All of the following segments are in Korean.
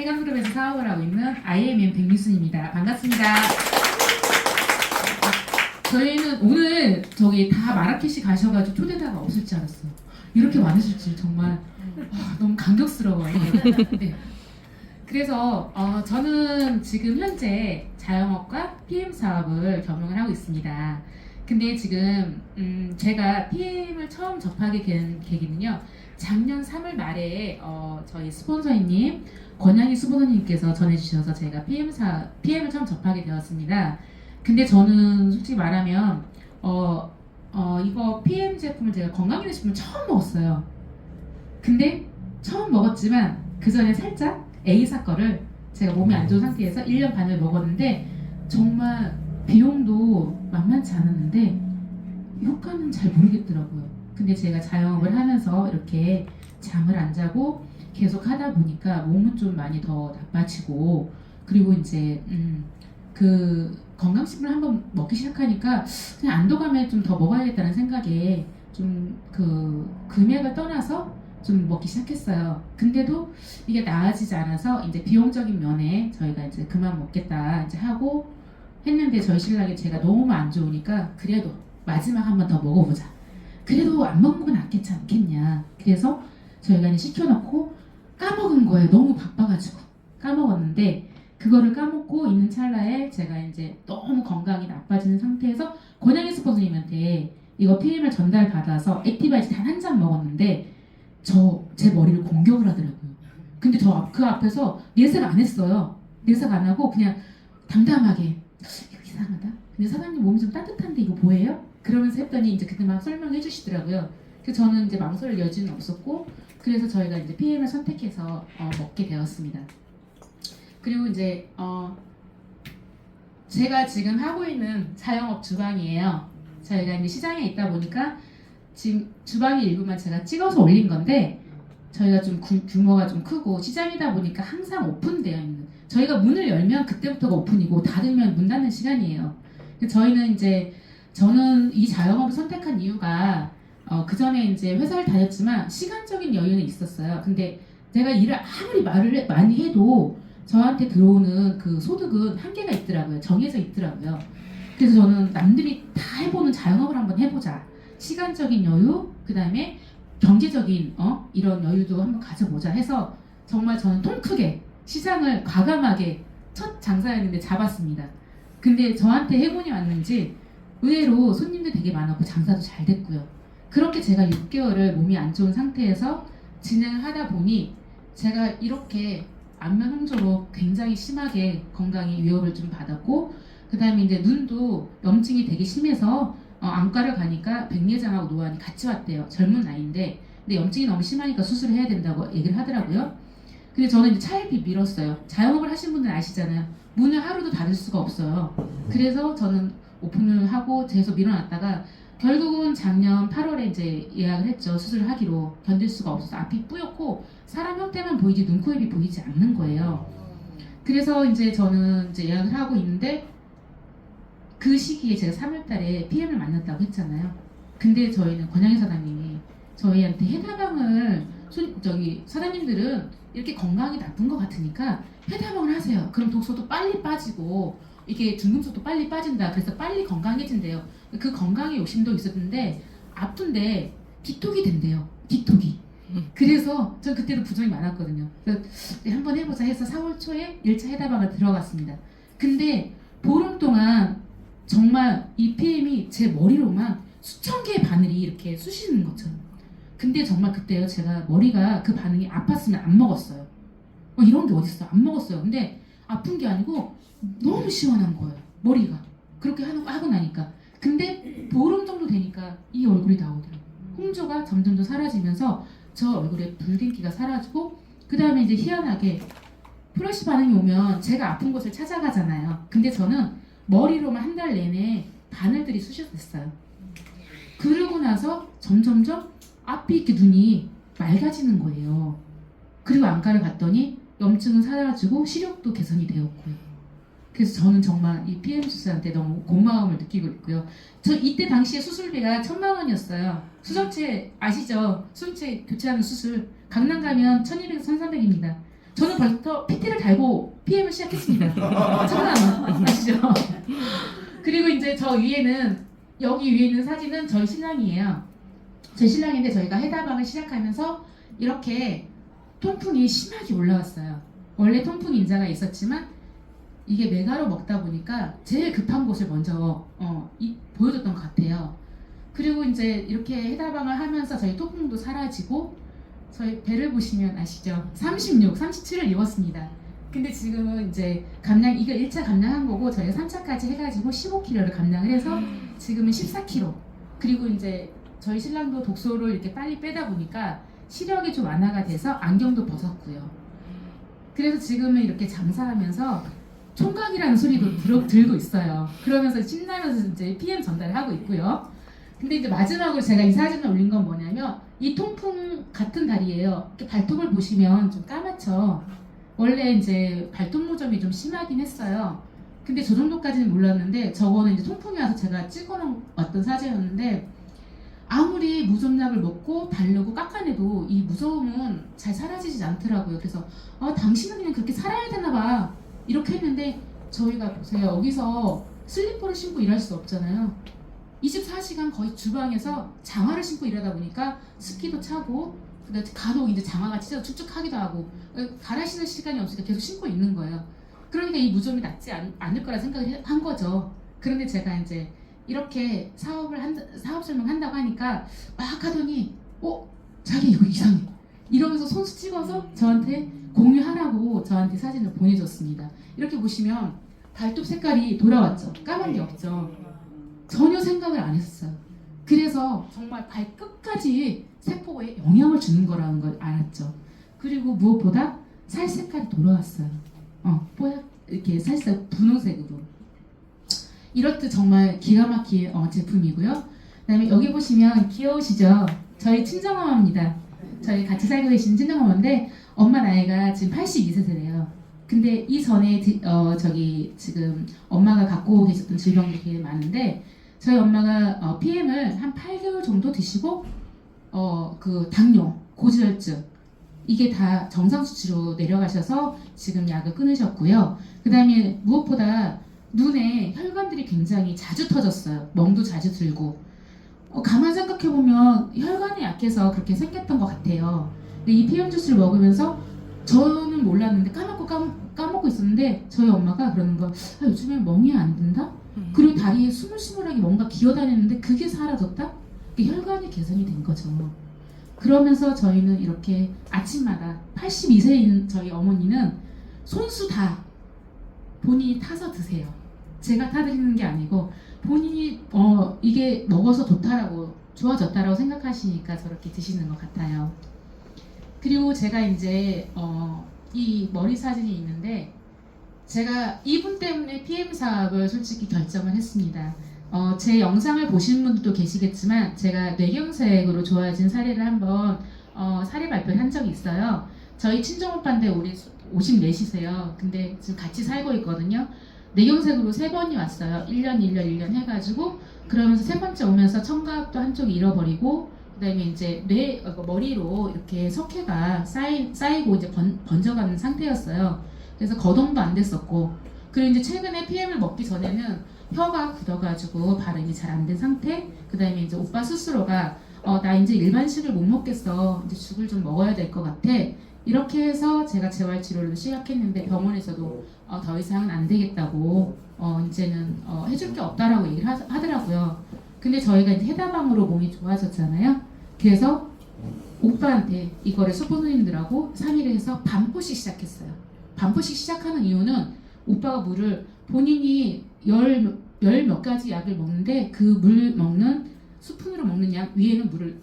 해감그룹에서 사업을 하고 있는 IMM 백미순입니다. 반갑습니다. 저희는 오늘 저기 다 마라케시 가셔가지고 초대자가 없을 줄 알았어요. 이렇게 많으실 줄 정말 너무 감격스러워요. 네. 그래서 저는 지금 현재 자영업과 PM 사업을 경영을 하고 있습니다. 근데 지금 제가 PM을 처음 접하게 된 계기는요. 작년 3월 말에 저희 스폰서님 권양희 스폰서님께서 전해주셔서 제가 PM을 처음 접하게 되었습니다. 근데 저는 솔직히 말하면 이거 PM 제품을 제가 건강기능식품을 처음 먹었어요. 근데 처음 먹었지만 그 전에 살짝 A사 거를 제가 몸이 안 좋은 상태에서 1년 반을 먹었는데 정말 비용도 만만치 않았는데 효과는 잘 모르겠더라고요. 근데 제가 자영업을 하면서 이렇게 잠을 안 자고 계속 하다 보니까 몸은 좀 많이 더 나빠지고, 그리고 이제 그 건강식품을 한번 먹기 시작하니까 그냥 안도감에 좀 더 먹어야겠다는 생각에 좀 그 금액을 떠나서 좀 먹기 시작했어요. 근데도 이게 나아지지 않아서 이제 비용적인 면에 저희가 이제 그만 먹겠다 이제 하고 했는데, 저희 신랑이 제가 너무 안 좋으니까 그래도 마지막 한 번 더 먹어보자. 그래도 안 먹는 건 낫겠지 않겠냐. 그래서 저희가 이제 시켜놓고 까먹은 거예요. 너무 바빠가지고 까먹었는데, 그거를 까먹고 있는 찰나에 제가 이제 너무 건강이 나빠지는 상태에서 권양희 스포츠님한테 이거 PM을 전달받아서 액티바이즈 단 한 잔 먹었는데 제 머리를 공격을 하더라고요. 근데 그 앞에서 내색 안 했어요. 내색 안 하고 그냥 담담하게 이거 이상하다. 근데 사장님 몸이 좀 따뜻한데 이거 뭐예요? 그러면서 했더니 이제 그때 막 설명해 주시더라고요. 그래서 저는 이제 망설일 여지는 없었고, 그래서 저희가 이제 PM을 선택해서 먹게 되었습니다. 그리고 이제 제가 지금 하고 있는 자영업 주방이에요. 저희가 이제 시장에 있다 보니까 지금 주방의 일부만 제가 찍어서 올린 건데, 저희가 좀 규모가 좀 크고 시장이다 보니까 항상 오픈되어 있는, 저희가 문을 열면 그때부터가 오픈이고 닫으면 문 닫는 시간이에요. 저는 이 자영업을 선택한 이유가 그 전에 이제 회사를 다녔지만 시간적인 여유는 있었어요. 근데 제가 일을 아무리 많이 해도 저한테 들어오는 그 소득은 한계가 있더라고요. 정해져 있더라고요. 그래서 저는 남들이 다 해보는 자영업을 한번 해보자. 시간적인 여유, 그 다음에 경제적인 이런 여유도 한번 가져보자 해서 정말 저는 통 크게 시장을 과감하게 첫 장사였는데 잡았습니다. 근데 저한테 해군이 왔는지 의외로 손님들 되게 많았고 장사도 잘 됐고요. 그렇게 제가 6개월을 몸이 안 좋은 상태에서 진행을 하다 보니 제가 이렇게 안면 홍조로 굉장히 심하게 건강에 위협을 좀 받았고, 그 다음에 이제 눈도 염증이 되게 심해서 안과를 가니까 백내장하고 노안이 같이 왔대요. 젊은 나이인데. 근데 염증이 너무 심하니까 수술을 해야 된다고 얘기를 하더라고요. 근데 저는 이제 차일피 미뤘어요. 자영업을 하신 분들 아시잖아요. 문을 하루도 닫을 수가 없어요. 그래서 저는 오픈을 하고 계속 밀어놨다가 결국은 작년 8월에 이제 예약을 했죠. 수술을 하기로. 견딜 수가 없어서 앞이 뿌옇고 사람 형태만 보이지 눈, 코, 입이 보이지 않는 거예요. 그래서 이제 저는 이제 예약을 하고 있는데, 그 시기에 제가 3월달에 PM을 만났다고 했잖아요. 근데 저희는 권양희 사장님이 저희한테 해다방을 사장님들은 이렇게 건강이 나쁜 것 같으니까 해다방을 하세요. 그럼 독소도 빨리 빠지고 이게 중금속도 빨리 빠진다. 그래서 빨리 건강해진대요. 그 건강에 욕심도 있었는데 아픈데 디톡이 된대요. 디톡이. 그래서 전 그때도 부정이 많았거든요. 그래서 한번 해보자 해서 4월 초에 1차 해다방을 들어갔습니다. 근데 보름 동안 정말 이 PM이 제 머리로만 수천 개의 바늘이 이렇게 쑤시는 것처럼. 근데 정말 그때요, 제가 머리가 그 반응이 아팠으면 안 먹었어요. 이런 게 어딨어. 안 먹었어요. 근데 아픈 게 아니고 너무 시원한 거예요, 머리가. 그렇게 하고 나니까. 근데 보름 정도 되니까 이 얼굴이 나오더라고요. 홍조가 점점 더 사라지면서 저 얼굴에 붉은기가 사라지고, 그 다음에 이제 희한하게 플러시 반응이 오면 제가 아픈 곳을 찾아가잖아요. 근데 저는 머리로만 한 달 내내 바늘들이 쑤셔댔어요. 그러고 나서 점점점 앞이 이렇게 눈이 맑아지는 거예요. 그리고 안과를 갔더니 염증은 사라지고 시력도 개선이 되었고요. 그래서 저는 정말 이 PM 수술한테 너무 고마움을 느끼고 있고요. 저 이때 당시에 수술비가 1,000만 원이었어요. 수정체 아시죠? 수정체 교체하는 수술. 강남 가면 1,200에서 1,300입니다. 저는 벌써 PT를 달고 PM을 시작했습니다. 장난 아시죠? 그리고 이제 저 위에는 여기 위에 있는 사진은 저희 신랑이에요. 저희 신랑인데 저희가 해다방을 시작하면서 이렇게 통풍이 심하게 올라왔어요. 원래 통풍 인자가 있었지만 이게 메가로 먹다 보니까 제일 급한 곳을 먼저 보여줬던 것 같아요. 그리고 이제 이렇게 해다방을 하면서 저희 통풍도 사라지고 저희 배를 보시면 아시죠? 36, 37을 입었습니다. 근데 지금은 이제 감량, 이거 1차 감량한 거고 저희가 3차까지 해가지고 15kg를 감량을 해서 지금은 14kg. 그리고 이제 저희 신랑도 독소를 이렇게 빨리 빼다 보니까 시력이 좀 완화가 돼서 안경도 벗었고요. 그래서 지금은 이렇게 장사하면서 총각이라는 소리도 들고 있어요. 그러면서 신나면서 이제 PM 전달을 하고 있고요. 근데 이제 마지막으로 제가 이 사진을 올린 건 뭐냐면 이 통풍 같은 다리예요. 이렇게 발톱을 보시면 좀 까맣죠. 원래 이제 발톱 무좀이 좀 심하긴 했어요. 근데 저 정도까지는 몰랐는데 저거는 이제 통풍이 와서 제가 찍어놓은 어떤 사진이었는데 아무리 무좀약을 먹고 바르고 깎아내도 이 무서움은 잘 사라지지 않더라고요. 그래서 당신은 그냥 그렇게 살아야 되나 봐 이렇게 했는데 저희가 보세요. 여기서 슬리퍼를 신고 일할 수 없잖아요. 24시간 거의 주방에서 장화를 신고 일하다 보니까 습기도 차고 간혹 이제 장화가 찢어서 축축하기도 하고 갈아 신을 시간이 없으니까 계속 신고 있는 거예요. 그러니까 이 무좀이 낫지 않을 거라 생각을 한 거죠. 그런데 제가 이제 이렇게 사업 설명한다고 하니까 막 하더니 자기 이거 이상해 이러면서 손수 찍어서 저한테 공유하라고 저한테 사진을 보내줬습니다. 이렇게 보시면 발톱 색깔이 돌아왔죠. 까만 게 없죠. 전혀 생각을 안 했어요. 그래서 정말 발끝까지 세포에 영향을 주는 거라는 걸 알았죠. 그리고 무엇보다 살 색깔이 돌아왔어요. 뽀얗 이렇게 살짝 분홍색으로. 이렇듯 정말 기가 막힌 제품이고요. 그다음에 여기 보시면 귀여우시죠? 저희 친정엄마입니다. 저희 같이 살고 계신 친정엄마인데 엄마 나이가 지금 82세세래요. 근데 이전에 지금 엄마가 갖고 계셨던 질병들이 되게 많은데 저희 엄마가 PM을 한 8개월 정도 드시고 그 당뇨, 고지혈증 이게 다 정상 수치로 내려가셔서 지금 약을 끊으셨고요. 그 다음에 무엇보다 눈에 혈관들이 굉장히 자주 터졌어요. 멍도 자주 들고 가만 생각해보면 혈관이 약해서 그렇게 생겼던 것 같아요. 근데 이 PM 주스를 먹으면서 저는 몰랐는데 까먹고 있었는데 저희 엄마가 그러는 거 요즘에 멍이 안 든다? 그리고 다리에 스물스물하게 뭔가 기어다니는데 그게 사라졌다? 혈관이 개선이 된 거죠. 그러면서 저희는 이렇게 아침마다 82세인 저희 어머니는 손수 다 본인이 타서 드세요. 제가 타드리는 게 아니고 본인이 이게 먹어서 좋아졌다라고 생각하시니까 저렇게 드시는 것 같아요. 그리고 제가 이제 이 머리 사진이 있는데 제가 이분 때문에 PM 사업을 솔직히 결정을 했습니다. 제 영상을 보신 분들도 계시겠지만 제가 뇌경색으로 좋아진 사례를 한번 사례 발표를 한 적이 있어요. 저희 친정오빠인데 우리 54시세요. 근데 지금 같이 살고 있거든요. 뇌경색으로 3번이 왔어요. 1년, 1년, 1년 해가지고 그러면서 3번째 오면서 청각도 한쪽이 잃어버리고 그다음에 이제 머리로 이렇게 석회가 쌓이고 이제 번져가는 상태였어요. 그래서 거동도 안 됐었고 그리고 이제 최근에 PM을 먹기 전에는 혀가 굳어가지고 발음이 잘 안 된 상태. 그다음에 이제 오빠 스스로가 나 이제 일반식을 못 먹겠어. 이제 죽을 좀 먹어야 될 것 같아. 이렇게 해서 제가 재활 치료를 시작했는데 병원에서도 더 이상은 안 되겠다고 이제는 해줄 게 없다라고 얘기를 하더라고요. 근데 저희가 이제 해다방으로 몸이 좋아졌잖아요. 그래서 오빠한테 이거를 스포너님들하고 상의를 해서 반포씩 시작했어요. 반포씩 시작하는 이유는 오빠가 물을 본인이 열 몇 가지 약을 먹는데 그 물 먹는 스푼으로 먹는 약 위에는 물을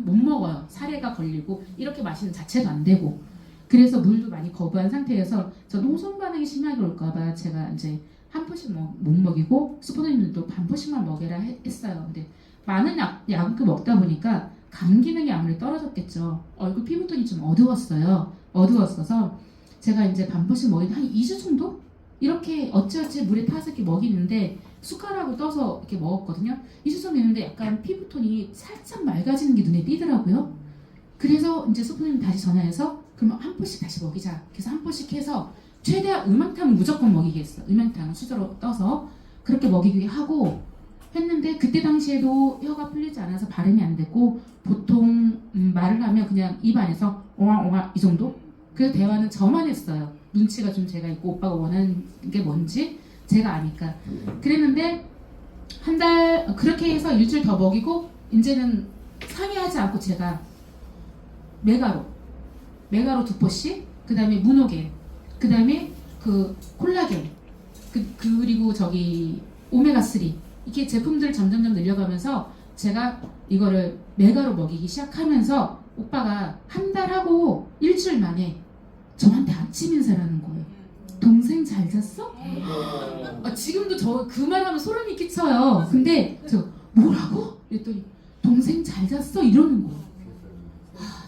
못 먹어요. 사례가 걸리고 이렇게 마시는 자체도 안 되고 그래서 물도 많이 거부한 상태여서 저는 호송 반응이 심하게 올까봐 제가 이제 한 포씩 못 먹이고 스포너님들도 반 포씩만 먹여라 했어요. 근데 많은 약을 먹다 보니까 감 기능이 아무래도 떨어졌겠죠. 얼굴 피부톤이 좀 어두웠어서 제가 이제 반 포씩 먹이는 한 2주 정도? 이렇게 어찌어찌 물에 타서 이렇게 먹이는데 숟가락을 떠서 이렇게 먹었거든요. 2주 정도 있는데 약간 피부톤이 살짝 맑아지는 게 눈에 띄더라고요. 그래서 이제 스포님 다시 전화해서 그러면 한 포씩 다시 먹이자. 그래서 한 포씩 해서 최대한 음양탕은 무조건 먹이게 했어. 음양탕 수저로 떠서 그렇게 먹이게 하고 했는데 그때 당시에도 혀가 풀리지 않아서 발음이 안 됐고 보통 말을 하면 그냥 입 안에서 옹알옹알 이 정도? 그래서 대화는 저만 했어요. 눈치가 좀 제가 있고 오빠가 원하는 게 뭔지 제가 아니까. 그랬는데 한 달 그렇게 해서 일주일 더 먹이고 이제는 상의하지 않고 제가 메가로 2포씩, 그 다음에 무노겐, 그 다음에 그 콜라겐, 그리고 저기 오메가3 이렇게 제품들을 점점점 늘려가면서 제가 이거를 메가로 먹이기 시작하면서 오빠가 한 달 하고 일주일 만에 저한테 아침 인사를 하는 거예요. 동생 잘 잤어? 지금도 저 그 말하면 소름이 끼쳐요. 근데 저 뭐라고? 그랬더니 동생 잘 잤어? 이러는 거예요.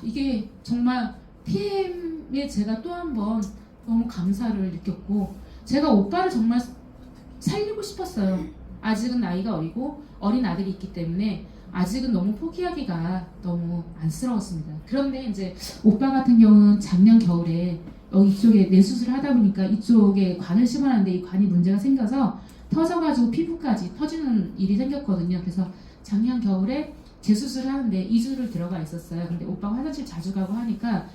이게 정말 PM에 제가 또 한 번 너무 감사를 느꼈고 제가 오빠를 정말 살리고 싶었어요. 아직은 나이가 어리고 어린 아들이 있기 때문에 아직은 너무 포기하기가 너무 안쓰러웠습니다. 그런데 이제 오빠 같은 경우는 작년 겨울에 여기 이쪽에 뇌수술을 하다 보니까 이쪽에 관을 심어놨는데 이 관이 문제가 생겨서 터져가지고 피부까지 터지는 일이 생겼거든요. 그래서 작년 겨울에 재수술을 하는데 2주를 들어가 있었어요. 근데 오빠가 화장실 자주 가고 하니까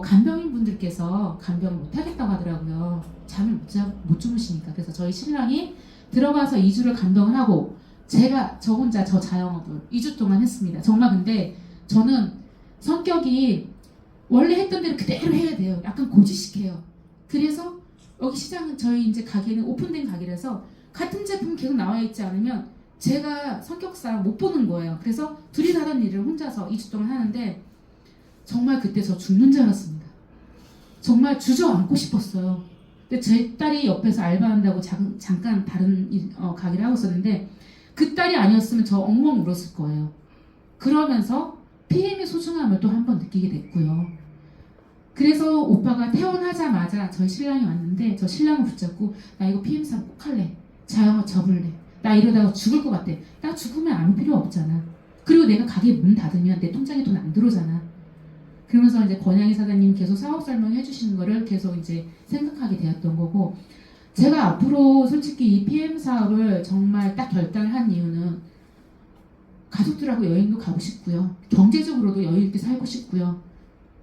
간병인 분들께서 간병을 못 하겠다고 하더라고요. 잠을 못 주무시니까. 그래서 저희 신랑이 들어가서 2주를 간병을 하고 제가 저 혼자 저 자영업을 2주 동안 했습니다. 정말 근데 저는 성격이 원래 했던 대로 그대로 해야 돼요. 약간 고지식해요. 그래서 여기 시장은 저희 이제 가게는 오픈된 가게라서 같은 제품 계속 나와 있지 않으면 제가 성격상 못 보는 거예요. 그래서 둘이 하던 일을 혼자서 2주 동안 하는데 정말 그때 저 죽는 줄 알았습니다. 정말 주저앉고 싶었어요. 근데 제 딸이 옆에서 알바한다고 잠깐 다른 가게를 하고 있었는데 그 딸이 아니었으면 저 엉엉 울었을 거예요. 그러면서 PM의 소중함을 또 한 번 느끼게 됐고요. 그래서 오빠가 퇴원하자마자 저희 신랑이 왔는데 저 신랑을 붙잡고 나 이거 PM 사업 꼭 할래. 자영업 접을래. 나 이러다가 죽을 것 같아. 나 죽으면 아무 필요 없잖아. 그리고 내가 가게 문 닫으면 내 통장에 돈 안 들어오잖아. 그러면서 이제 권양희 사장님 계속 사업 설명해 주시는 거를 계속 이제 생각하게 되었던 거고 제가 앞으로 솔직히 이 PM 사업을 정말 딱 결단을 한 이유는 가족들하고 여행도 가고 싶고요. 경제적으로도 여유 있게 살고 싶고요.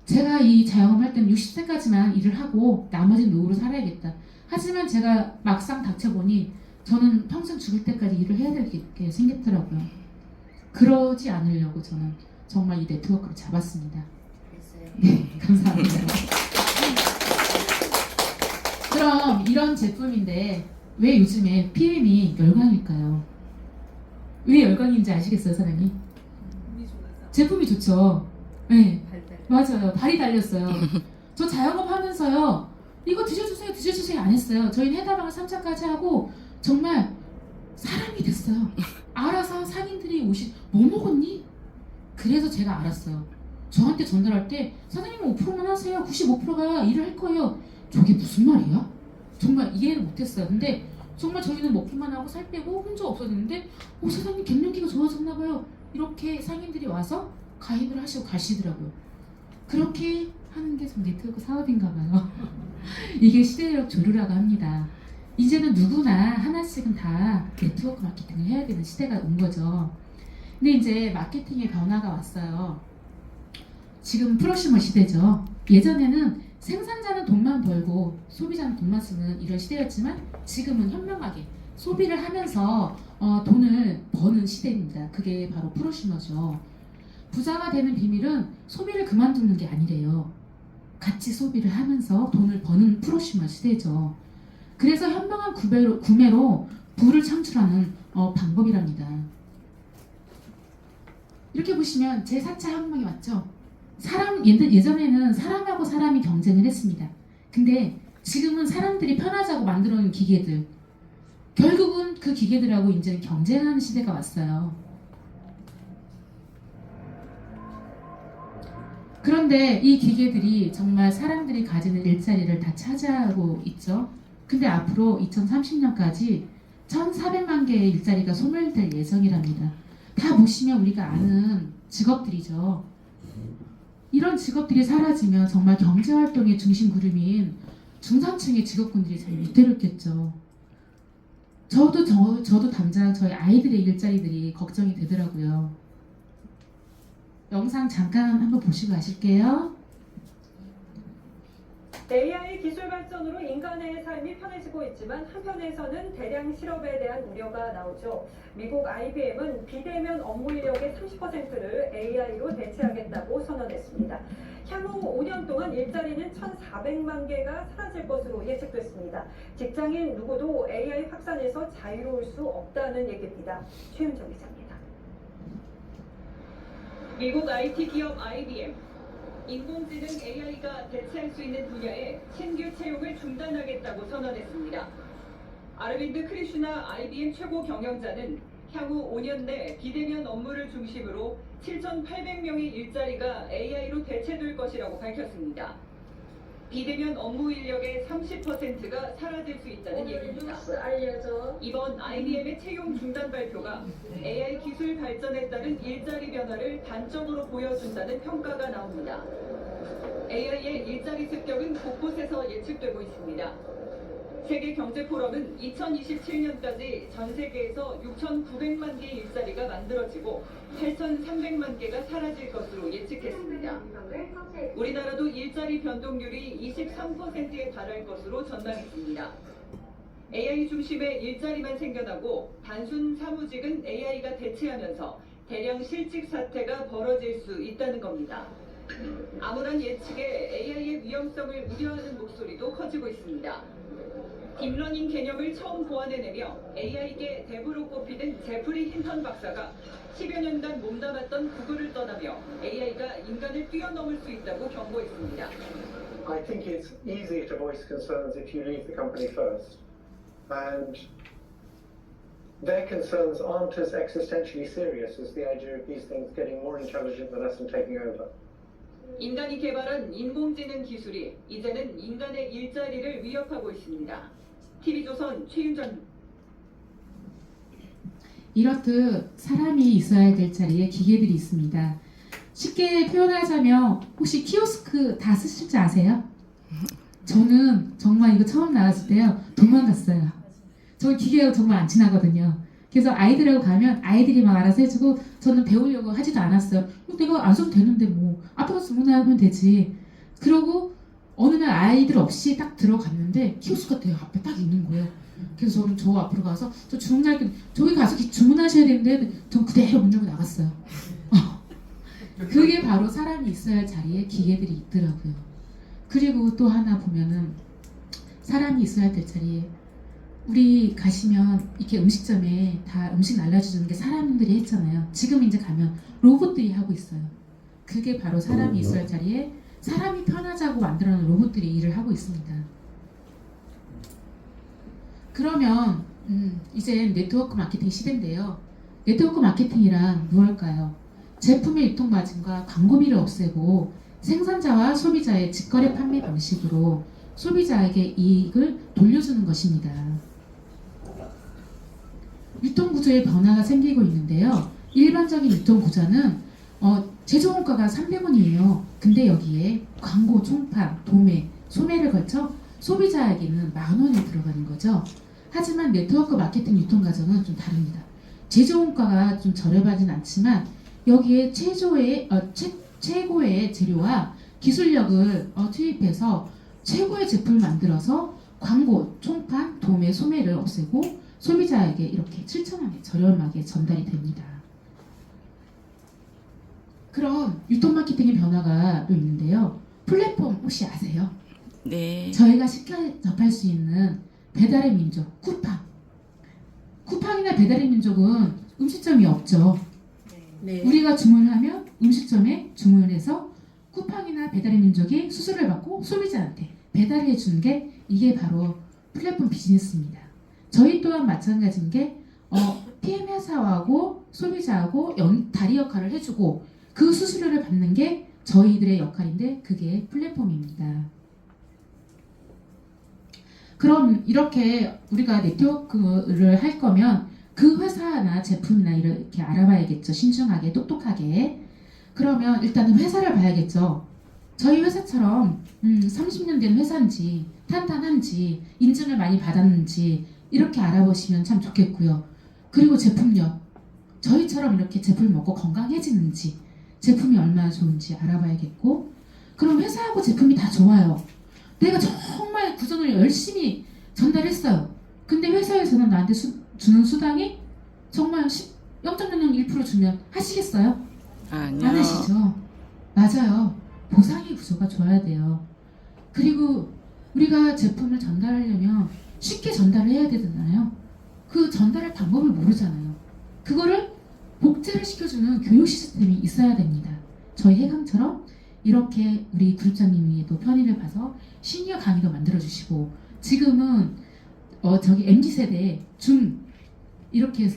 제가 이 자영업 할 때는 60세까지만 일을 하고 나머지는 노후로 살아야겠다. 하지만 제가 막상 닥쳐보니 저는 평생 죽을 때까지 일을 해야 될 게 생겼더라고요. 그러지 않으려고 저는 정말 이 네트워크를 잡았습니다. 네, 감사합니다. 그럼 이런 제품인데 왜 요즘에 PM이 열광일까요? 왜 열광인지 아시겠어요, 사장님? 제품이 좋죠. 네, 맞아요. 발이 달렸어요. 저 자영업 하면서요. 이거 드셔주세요 안 했어요. 저희는 해달라고 3차까지 하고 정말 사람이 됐어요. 알아서 상인들이 뭐 먹었니? 그래서 제가 알았어요. 저한테 전달할 때 사장님은 5%만 하세요. 95%가 일을 할 거예요. 저게 무슨 말이야? 정말 이해를 못했어요. 근데 정말 저희는 먹기만 하고 살 빼고 혼자 없어졌는데 사장님 갱년기가 좋아졌나 봐요. 이렇게 상인들이 와서 가입을 하시고 가시더라고요. 그렇게 하는 게 좀 네트워크 사업인가 봐요. 이게 시대적 조류라고 합니다. 이제는 누구나 하나씩은 다 네트워크 마케팅을 해야 되는 시대가 온 거죠. 근데 이제 마케팅의 변화가 왔어요. 지금 프로슈머 시대죠. 예전에는 생산자는 돈만 벌고 소비자는 돈만 쓰는 이런 시대였지만 지금은 현명하게 소비를 하면서 돈을 버는 시대입니다. 그게 바로 프로슈머죠. 부자가 되는 비밀은 소비를 그만두는 게 아니래요. 같이 소비를 하면서 돈을 버는 프로슈머 시대죠. 그래서 현명한 구매로 부를 창출하는 방법이랍니다. 이렇게 보시면 제4차 혁명이 왔죠. 예전에는 사람하고 사람이 경쟁을 했습니다. 근데 지금은 사람들이 편하자고 만들어놓은 기계들, 결국은 그 기계들하고 이제는 경쟁하는 시대가 왔어요. 그런데 이 기계들이 정말 사람들이 가지는 일자리를 다 차지하고 있죠. 근데 앞으로 2030년까지 1,400만 개의 일자리가 소멸될 예정이랍니다. 다 보시면 우리가 아는 직업들이죠. 이런 직업들이 사라지면 정말 경제활동의 중심 그룹인 중산층의 직업군들이 제일 위태롭겠죠. 저도 당장 저희 아이들의 일자리들이 걱정이 되더라고요. 영상 잠깐 한번 보시고 가실게요. AI 기술 발전으로 인간의 삶이 편해지고 있지만 한편에서는 대량 실업에 대한 우려가 나오죠. 미국 IBM은 비대면 업무 인력의 30%를 AI로 대체하겠다고 선언했습니다. 향후 5년 동안 일자리는 1,400만 개가 사라질 것으로 예측됐습니다. 직장인 누구도 AI 확산에서 자유로울 수 없다는 얘기입니다. 최윤정 기자입니다. 미국 IT 기업 IBM 인공지능 AI가 대체할 수 있는 분야에 신규 채용을 중단하겠다고 선언했습니다. 아르빈드 크리슈나 IBM 최고 경영자는 향후 5년 내 비대면 업무를 중심으로 7,800명의 일자리가 AI로 대체될 것이라고 밝혔습니다. 비대면 업무 인력의 30%가 사라질 수 있다는 얘기입니다. 이번 IBM의 채용 중단 발표가 AI 기술 발전에 따른 일자리 변화를 단점으로 보여준다는 평가가 나옵니다. AI의 일자리 습격은 곳곳에서 예측되고 있습니다. 세계경제포럼은 2027년까지 전 세계에서 6,900만 개의 일자리가 만들어지고 8,300만 개가 사라질 것으로 예측했습니다. 우리나라도 일자리 변동률이 23%에 달할 것으로 전망했습니다. AI 중심의 일자리만 생겨나고 단순 사무직은 AI가 대체하면서 대량 실직 사태가 벌어질 수 있다는 겁니다. 암울한 예측에 AI의 위험성을 우려하는 목소리도 커지고 있습니다. 딥러닝 개념을 처음 보완해내며 AI계 대부로 꼽히는 제프리 힌턴 박사가 10여 년간 몸담았던 구글을 떠나며 AI가 인간을 뛰어넘을 수 있다고 경고했습니다. I think it's easy to voice concerns if you leave the company first. And their concerns aren't as existentially serious as the idea of these things getting more intelligent than us and taking over. 인간이 개발한 인공지능 기술이 이제는 인간의 일자리를 위협하고 있습니다. TV조선 최윤정. 이렇듯 사람이 있어야 될 자리에 기계들이 있습니다. 쉽게 표현하자면 혹시 키오스크 다 쓰실 줄 아세요? 저는 정말 이거 처음 나왔을 때요 도망갔어요. 저 기계가 정말 안 친하거든요. 그래서 아이들하고 가면 아이들이 막 알아서 해주고 저는 배우려고 하지도 않았어요. 내가 안 써도 되는데 뭐 아빠가 주문하면 되지. 그러고 어느 날 아이들 없이 딱 들어갔는데 키오스크가 내 앞에 딱 있는 거예요. 그래서 저는 저 앞으로 가서 저 주문할 저기 가서 주문하셔야 되는데 전 그대로 문 열고 나갔어요. 그게 바로 사람이 있어야 할 자리에 기계들이 있더라고요. 그리고 또 하나 보면은 사람이 있어야 될 자리에 우리 가시면 이렇게 음식점에 다 음식 날라주는 게 사람들이 했잖아요. 지금 이제 가면 로봇들이 하고 있어요. 그게 바로 사람이 있어야 할 자리에 사람이 편하자고 만들어놓은 로봇들이 일을 하고 있습니다. 그러면 이제 네트워크 마케팅 시대인데요. 네트워크 마케팅이란 무엇일까요? 제품의 유통 마진과 광고비를 없애고 생산자와 소비자의 직거래 판매 방식으로 소비자에게 이익을 돌려주는 것입니다. 유통구조의 변화가 생기고 있는데요. 일반적인 유통구조는 제조원가가 300원이에요. 근데 여기에 광고, 총판, 도매, 소매를 거쳐 소비자에게는 10,000원이 들어가는 거죠. 하지만 네트워크 마케팅 유통 과정은 좀 다릅니다. 제조원가가 좀 저렴하진 않지만 여기에 최고의 재료와 기술력을 투입해서 최고의 제품을 만들어서 광고, 총판, 도매, 소매를 없애고 소비자에게 이렇게 7,000원에 저렴하게 전달이 됩니다. 그런 유통 마케팅의 변화가 또 있는데요. 플랫폼 혹시 아세요? 네. 저희가 쉽게 접할 수 있는 배달의 민족, 쿠팡. 쿠팡이나 배달의 민족은 음식점이 없죠. 네. 우리가 주문을 하면 음식점에 주문을 해서 쿠팡이나 배달의 민족이 수수료를 받고 소비자한테 배달을 해주는 게 이게 바로 플랫폼 비즈니스입니다. 저희 또한 마찬가지인 게 PM 회사하고 소비자하고 다리 역할을 해주고 그 수수료를 받는 게 저희들의 역할인데 그게 플랫폼입니다. 그럼 이렇게 우리가 네트워크를 할 거면 그 회사나 제품이나 이렇게 알아봐야겠죠. 신중하게 똑똑하게. 그러면 일단은 회사를 봐야겠죠. 저희 회사처럼 30년 된 회사인지 탄탄한지 인증을 많이 받았는지 이렇게 알아보시면 참 좋겠고요. 그리고 제품력, 저희처럼 이렇게 제품을 먹고 건강해지는지 제품이 얼마나 좋은지 알아봐야겠고, 그럼 회사하고 제품이 다 좋아요. 내가 정말 구전을 열심히 전달했어요. 근데 회사에서는 나한테 주는 수당이 정말 0.01% 주면 하시겠어요? 아니요. 안 하시죠? 맞아요. 보상의 구조가 좋아야 돼요. 그리고 우리가 제품을 전달하려면 쉽게 전달을 해야 되잖아요. 그 전달할 방법을 모르잖아요. 그거를 복제를 시켜주는 교육 시스템이 있어야 됩니다. 저희 해강처럼 이렇게 우리 구립장님이 또 편의를 봐서 시니어 강의도 만들어주시고, 지금은 저기 MZ세대 이렇게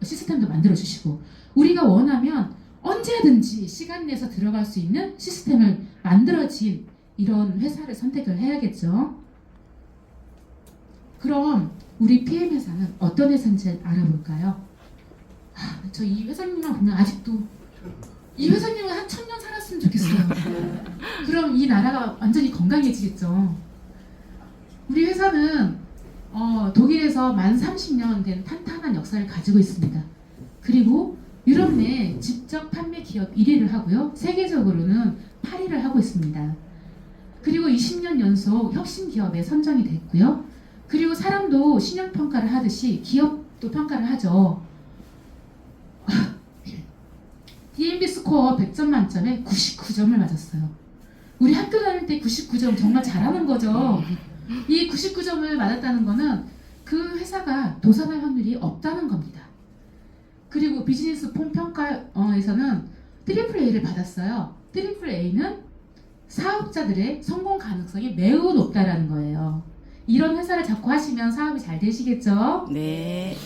시스템도 만들어주시고, 우리가 원하면 언제든지 시간 내서 들어갈 수 있는 시스템을 만들어진 이런 회사를 선택을 해야겠죠. 그럼 우리 PM 회사는 어떤 회사인지 알아볼까요? 저 이 회사님만 보면 아직도 이 회사님은 한 1000년 살았으면 좋겠어요. 그럼 이 나라가 완전히 건강해지겠죠. 우리 회사는 독일에서 만 30년 된 탄탄한 역사를 가지고 있습니다. 그리고 유럽 내 직접 판매 기업 1위를 하고요. 세계적으로는 8위를 하고 있습니다. 그리고 20년 연속 혁신 기업에 선정이 됐고요. 그리고 사람도 신용 평가를 하듯이 기업도 평가를 하죠. D&B 스코어 100점 만점에 99점을 맞았어요. 우리 학교 다닐 때 99점 정말 잘하는 거죠. 이 99점을 맞았다는 거는 그 회사가 도산할 확률이 없다는 겁니다. 그리고 비즈니스 폼 평가에서는 트리플 A를 받았어요. 트리플 A는 사업자들의 성공 가능성이 매우 높다라는 거예요. 이런 회사를 잡고 하시면 사업이 잘 되시겠죠? 네.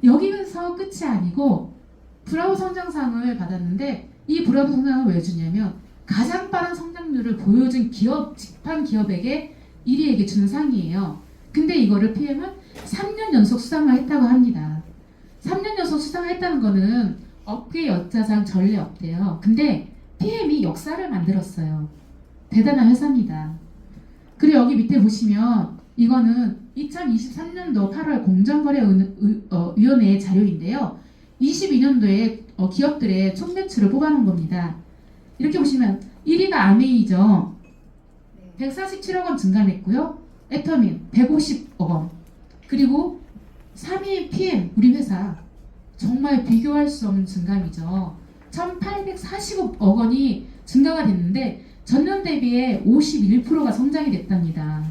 여기서 끝이 아니고 브라보 성장상을 받았는데, 이 브라보 성장을 왜 주냐면 가장 빠른 성장률을 보여준 기업, 직판 기업에게 1위에게 주는 상이에요. 근데 이거를 PM은 3년 연속 수상을 했다고 합니다. 3년 연속 수상을 했다는 거는 업계 역사상 전례 없대요. 근데 PM이 역사를 만들었어요. 대단한 회사입니다. 그리고 여기 밑에 보시면 이거는 2023년도 8월 공정거래위원회의 자료인데요. 22년도에 기업들의 총 매출을 뽑아놓은 겁니다. 이렇게 보시면 1위가 아메이죠. 147억 원 증감했고요. 애터민 150억 원. 그리고 3위 PM, 우리 회사. 정말 비교할 수 없는 증감이죠. 1840억 원이 증가가 됐는데 전년 대비에 51%가 성장이 됐답니다.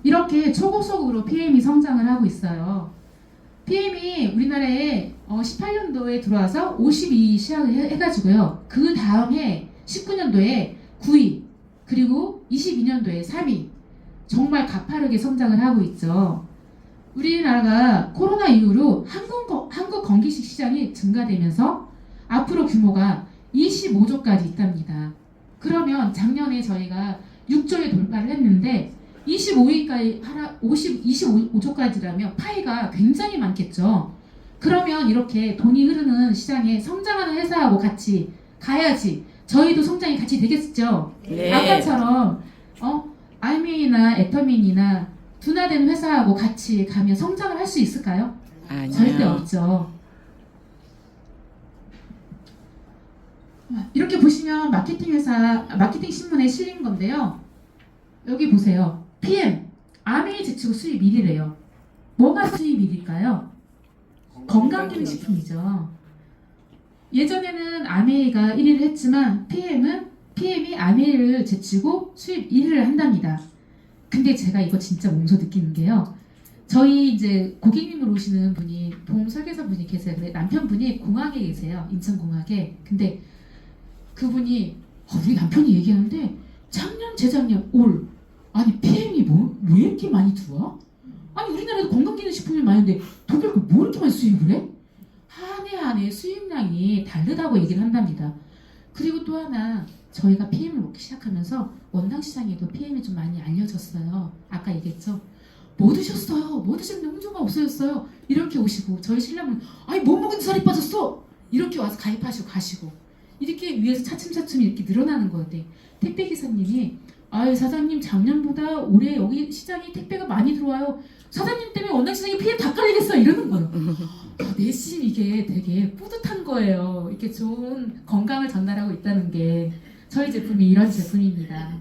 이렇게 초고속으로 PM이 성장을 하고 있어요. PM이 우리나라에 18년도에 들어와서 52위 시작을 해가지고요. 그 다음 해 19년도에 9위, 그리고 22년도에 3위. 정말 가파르게 성장을 하고 있죠. 우리나라가 코로나 이후로 한국 건기식 시장이 증가되면서 앞으로 규모가 25조까지 있답니다. 그러면 작년에 저희가 6조에 돌파를 했는데 25조까지라면 파이가 굉장히 많겠죠. 그러면 이렇게 돈이 흐르는 시장에 성장하는 회사하고 같이 가야지 저희도 성장이 같이 되겠죠. 네. 아까처럼 알미나 애터민이나 둔화된 회사하고 같이 가면 성장을 할 수 있을까요? 아니요. 절대 없죠. 이렇게 보시면 마케팅 신문에 실린 건데요. 여기 보세요. PM, 아메이 제치고 수입 1위래요. 뭐가 수입 1위일까요? 건강기능식품이죠. 예전에는 아메이가 1위를 했지만 PM이 아메이를 제치고 수입 1위를 한답니다. 근데 제가 이거 진짜 몸소 느끼는 게요. 저희 이제 고객님으로 오시는 분이 보험 설계사 분이 계세요. 근데 남편분이 공학에 계세요. 인천공학에. 근데 그분이 우리 남편이 얘기하는데 작년, 재작년, 올 아니 PM이 왜 이렇게 많이 들어와? 아니 우리나라도 건강기능식품이 많은데 독일 뭐 이렇게 많이 수입을 해? 한 해 수입량이 다르다고 얘기를 한답니다. 그리고 또 하나 저희가 PM을 먹기 시작하면서 원당 시장에도 PM이 좀 많이 알려졌어요. 아까 얘기했죠. 뭐 드셨어요? 뭐 드셨는데 홍조가 없어졌어요? 이렇게 오시고 저희 신랑은 아니 뭐 먹은지 살이 빠졌어? 이렇게 와서 가입하시고 가시고 이렇게 위에서 차츰차츰 이렇게 늘어나는 거예요. 택배 기사님이 아유 사장님 작년보다 올해 여기 시장이 택배가 많이 들어와요. 사장님 때문에 원당 시장이 피해 다 깔리겠어 이러는 거예요. 내심 이게 되게 뿌듯한 거예요. 이렇게 좋은 건강을 전달하고 있다는 게 저희 제품이 이런 제품입니다.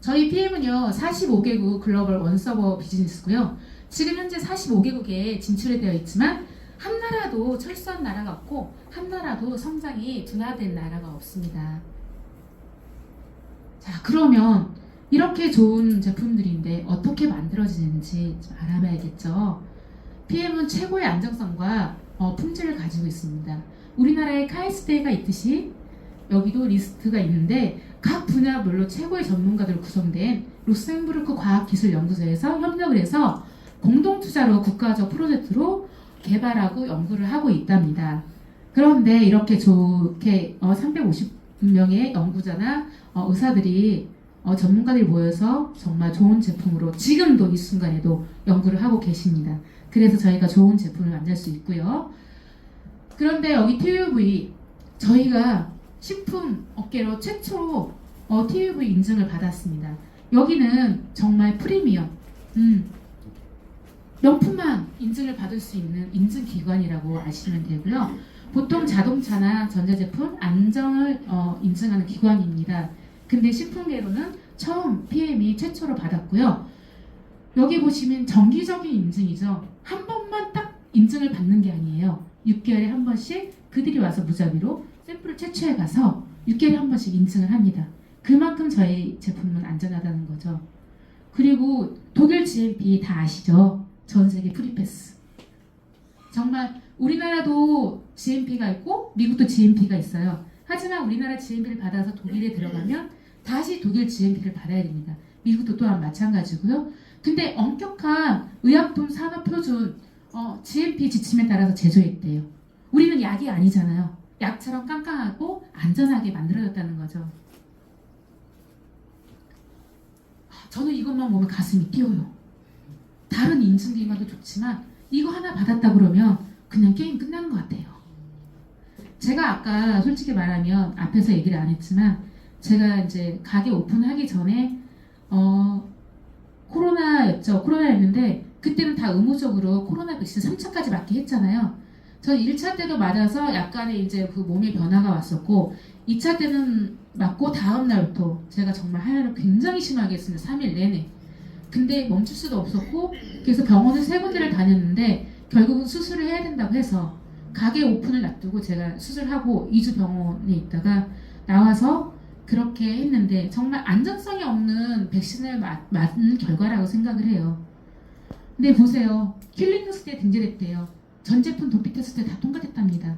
저희 PM은요 45개국 글로벌 원서버 비즈니스고요. 지금 현재 45개국에 진출이 되어 있지만 한 나라도 철수한 나라가 없고 한 나라도 성장이 둔화된 나라가 없습니다. 자, 그러면 이렇게 좋은 제품들인데 어떻게 만들어지는지 좀 알아봐야겠죠. PM은 최고의 안정성과 품질을 가지고 있습니다. 우리나라에 카이스트가 있듯이 여기도 리스트가 있는데 각 분야별로 최고의 전문가들로 구성된 룩셈부르크 과학기술연구소에서 협력을 해서 공동투자로 국가적 프로젝트로 개발하고 연구를 하고 있답니다. 그런데 이렇게 좋게 350명의 연구자나 의사들이 전문가들이 모여서 정말 좋은 제품으로 지금도 이 순간에도 연구를 하고 계십니다. 그래서 저희가 좋은 제품을 만들 수 있고요. 그런데 여기 TUV 저희가 식품 업계로 최초로 TUV 인증을 받았습니다. 여기는 정말 프리미엄 명품만 인증을 받을 수 있는 인증기관이라고 아시면 되고요. 보통 자동차나 전자제품 안정을 인증하는 기관입니다. 근데 식품계로는 처음 PM이 최초로 받았고요. 여기 보시면 정기적인 인증이죠. 한 번만 딱 인증을 받는 게 아니에요. 6개월에 한 번씩 그들이 와서 무작위로 샘플을 채취해 가서 6개월에 한 번씩 인증을 합니다. 그만큼 저희 제품은 안전하다는 거죠. 그리고 독일 GMP 다 아시죠? 전 세계 프리패스. 정말 우리나라도 GMP가 있고 미국도 GMP가 있어요. 하지만 우리나라 GMP를 받아서 독일에 들어가면 다시 독일 GMP를 받아야 됩니다. 미국도 또한 마찬가지고요. 근데 엄격한 의약품 산업 표준 GMP 지침에 따라서 제조했대요. 우리는 약이 아니잖아요. 약처럼 깡깡하고 안전하게 만들어졌다는 거죠. 저는 이것만 보면 가슴이 뛰어요. 다른 인증기관도 좋지만 이거 하나 받았다 그러면 그냥 게임 끝나는 것 같아요. 제가 아까 솔직히 말하면 앞에서 얘기를 안 했지만 제가 이제 가게 오픈하기 전에 코로나였는데 그때는 다 의무적으로 코로나 백신 3차까지 맞게 했잖아요. 저 1차 때도 맞아서 약간의 이제 그 몸의 변화가 왔었고 2차 때는 맞고 다음 날부터 제가 정말 하혈을 굉장히 심하게 했습니다. 3일 내내. 근데 멈출 수도 없었고 그래서 병원을 3군데를 다녔는데 결국은 수술을 해야 된다고 해서 가게 오픈을 놔두고 제가 수술하고 2주 병원에 있다가 나와서 그렇게 했는데 정말 안전성이 없는 백신을 맞는 결과라고 생각을 해요. 근데 보세요. 킬링 테스트에 등재됐대요. 전 제품 도피 테스트에 다 통과됐답니다.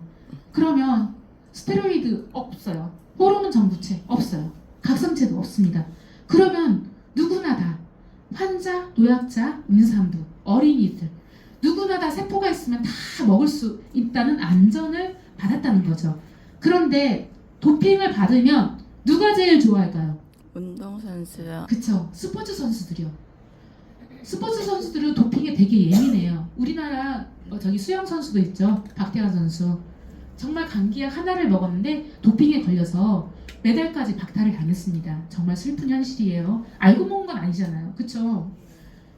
그러면 스테로이드 없어요. 호르몬 정부체 없어요. 각성제도 없습니다. 그러면 누구나 다 환자, 노약자, 임산부, 어린이들 누구나 다 세포가 있으면 다 먹을 수 있다는 안전을 받았다는 거죠. 그런데 도핑을 받으면 누가 제일 좋아할까요? 운동선수요. 그쵸. 스포츠 선수들이요. 스포츠 선수들은 도핑에 되게 예민해요. 우리나라 저기 수영 선수도 있죠. 박태환 선수. 정말 감기약 하나를 먹었는데 도핑에 걸려서 메달까지 박탈을 당했습니다. 정말 슬픈 현실이에요. 알고 먹은 건 아니잖아요. 그쵸?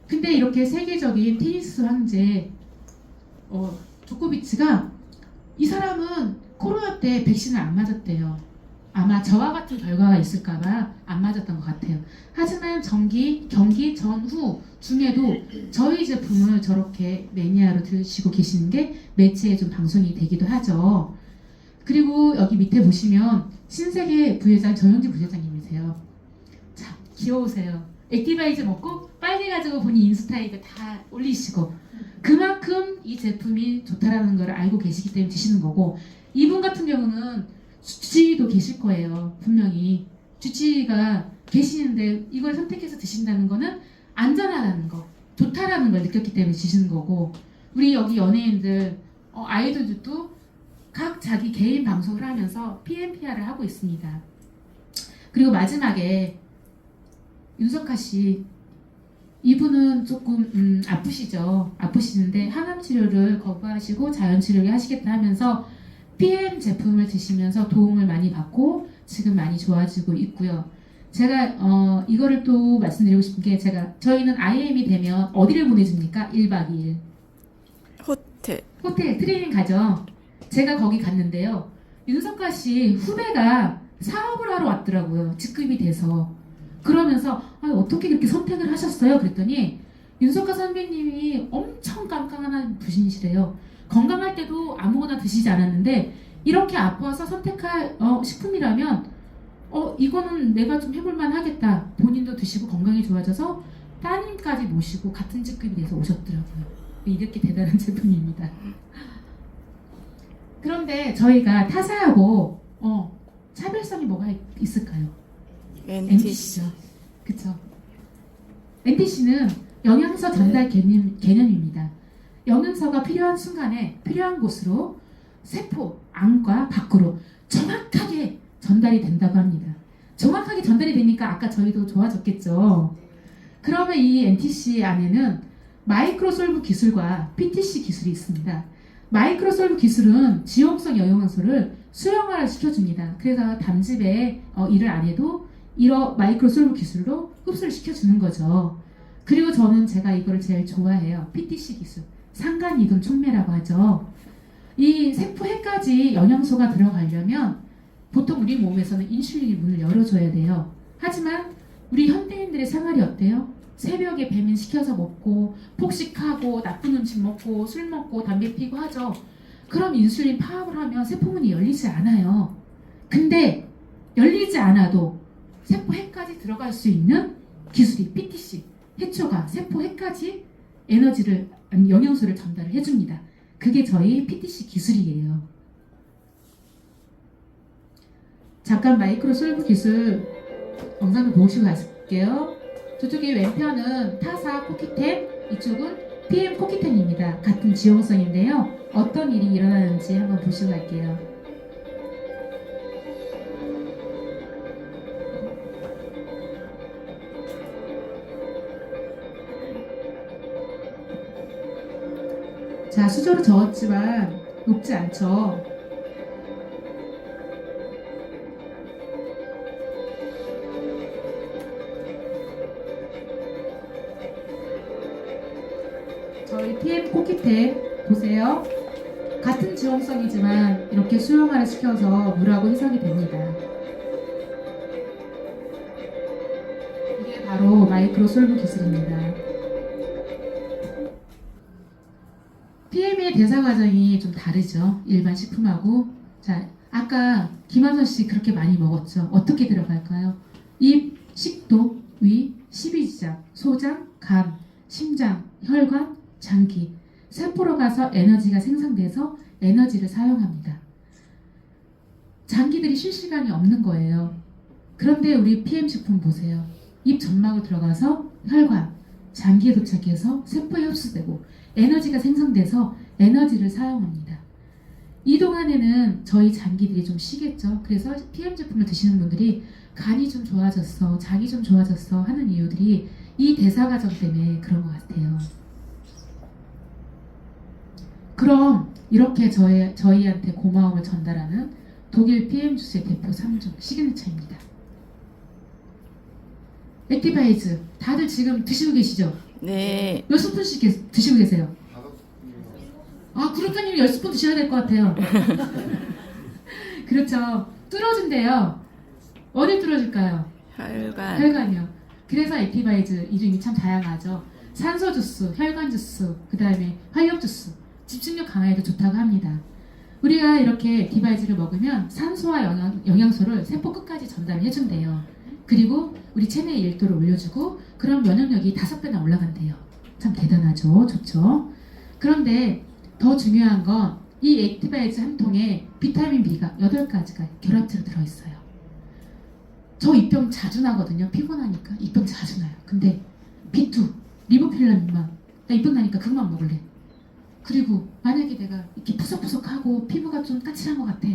근데 이렇게 세계적인 테니스 황제 조코비치가 이 사람은 코로나 때 백신을 안 맞았대요. 아마 저와 같은 결과가 있을까봐 안 맞았던 것 같아요. 하지만 경기 전후 중에도 저희 제품을 저렇게 매니아로 들으시고 계시는 게 매체에 좀 방송이 되기도 하죠. 그리고 여기 밑에 보시면 신세계 부회장 정영진 부회장님이세요. 참 귀여우세요. 액티바이즈 먹고 빨개가지고 본인 인스타에 이거 다 올리시고 그만큼 이 제품이 좋다라는 걸 알고 계시기 때문에 드시는 거고 이분 같은 경우는 주치의도 계실 거예요. 분명히 주치의가 계시는데 이걸 선택해서 드신다는 거는 안전하다는 거, 좋다라는 걸 느꼈기 때문에 드시는 거고 우리 여기 연예인들, 아이돌들도 각 자기 개인 방송을 하면서 PMPR을 하고 있습니다. 그리고 마지막에 윤석하 씨 이분은 조금 아프시죠. 아프시는데 항암 치료를 거부하시고 자연 치료를 하시겠다 하면서 PM 제품을 드시면서 도움을 많이 받고 지금 많이 좋아지고 있고요. 제가 이거를 또 말씀드리고 싶은 게 저희는 IM이 되면 어디를 보내줍니까? 1박 2일. 호텔. 호텔 트레이닝 가죠. 제가 거기 갔는데요. 윤석가 씨 후배가 사업을 하러 왔더라고요. 직급이 돼서. 그러면서 어떻게 그렇게 선택을 하셨어요? 그랬더니 윤석가 선배님이 엄청 깐깐한 분이시래요. 건강할 때도 아무거나 드시지 않았는데 이렇게 아파서 선택할 식품이라면 이거는 내가 좀 해볼만 하겠다. 본인도 드시고 건강이 좋아져서 따님까지 모시고 같은 직급이 돼서 오셨더라고요. 이렇게 대단한 제품입니다. 그런데 저희가 타사하고 차별성이 뭐가 있을까요? NTC. 그쵸? NTC는 영양소 전달 개념입니다. 영양소가 필요한 순간에 필요한 곳으로 세포 안과 밖으로 정확하게 전달이 된다고 합니다. 정확하게 전달이 되니까 아까 저희도 좋아졌겠죠. 그러면 이 NTC 안에는 마이크로솔브 기술과 PTC 기술이 있습니다. 마이크로솔브 기술은 지용성 영양소를 수용화를 시켜줍니다. 그래서 담즙에 일을 안 해도 이런 마이크로솔브 기술로 흡수를 시켜주는 거죠. 그리고 제가 이거를 제일 좋아해요. PTC 기술, 상간이동 촉매라고 하죠. 이 세포해까지 영양소가 들어가려면 보통 우리 몸에서는 인슐린이 문을 열어줘야 돼요. 하지만 우리 현대인들의 생활이 어때요? 새벽에 배민시켜서 먹고 폭식하고 나쁜 음식 먹고 술 먹고 담배 피고 하죠. 그럼 인슐린 파업을 하면 세포문이 열리지 않아요. 근데 열리지 않아도 세포해까지 들어갈 수 있는 기술이 PTC, 해초가 세포해까지 영양소를 전달을 해줍니다. 그게 저희 PTC 기술이에요. 잠깐 마이크로솔브 기술 영상을 보시고 가실게요. 저쪽에 왼편은 타사 코키텐, 이쪽은 PM 코키텐입니다. 같은 지용성인데요. 어떤 일이 일어나는지 한번 보시고 갈게요. 자, 수저로 저었지만 녹지 않죠. 저희 PM 코키텐 보세요. 같은 지용성이지만 이렇게 수용화를 시켜서 물하고 희석이 됩니다. 이게 바로 마이크로솔브 기술입니다. PM의 대사 과정이 좀 다르죠. 일반 식품하고. 자, 아까 김한선 씨 그렇게 많이 먹었죠. 어떻게 들어갈까요? 입, 식도, 위, 십이지장, 소장, 간, 심장, 혈관, 장기, 세포로 가서 에너지가 생성돼서 에너지를 사용합니다. 장기들이 쉴 시간이 없는 거예요. 그런데 우리 PM 식품 보세요. 입 점막으로 들어가서 혈관, 장기에 도착해서 세포에 흡수되고 에너지가 생성돼서 에너지를 사용합니다. 이 동안에는 저희 장기들이 좀 쉬겠죠. 그래서 PM 제품을 드시는 분들이 간이 좀 좋아졌어, 장이 좀 좋아졌어 하는 이유들이 이 대사 과정 때문에 그런 것 같아요. 그럼 이렇게 저희한테 고마움을 전달하는 독일 PM 주스의 대표 3종 시그니처입니다. 액티바이즈 다들 지금 드시고 계시죠? 네. 몇 스푼씩 드시고 계세요? 구독자님이 10스푼 드셔야 될 것 같아요. 그렇죠. 뚫어준대요. 어딜 뚫어줄까요? 혈관. 혈관이요. 그래서 액티바이즈 이름이 참 다양하죠. 산소 주스, 혈관 주스, 그 다음에 활력 주스, 집중력 강화에도 좋다고 합니다. 우리가 이렇게 액티바이즈를 먹으면 산소와 영양소를 세포 끝까지 전달해준대요. 그리고 우리 체내의 일도를 올려주고 그럼 면역력이 5배나 올라간대요. 참 대단하죠. 좋죠. 그런데 더 중요한 건 이 액티바이즈 한 통에 비타민 B가 8가지가 결합체로 들어있어요. 저 입병 자주 나거든요. 피곤하니까 입병 자주 나요. 근데 B2, 리보필라민만 나 입병 나니까 그것만 먹을래. 그리고 만약에 내가 이렇게 푸석푸석하고 피부가 좀 까칠한 것 같아.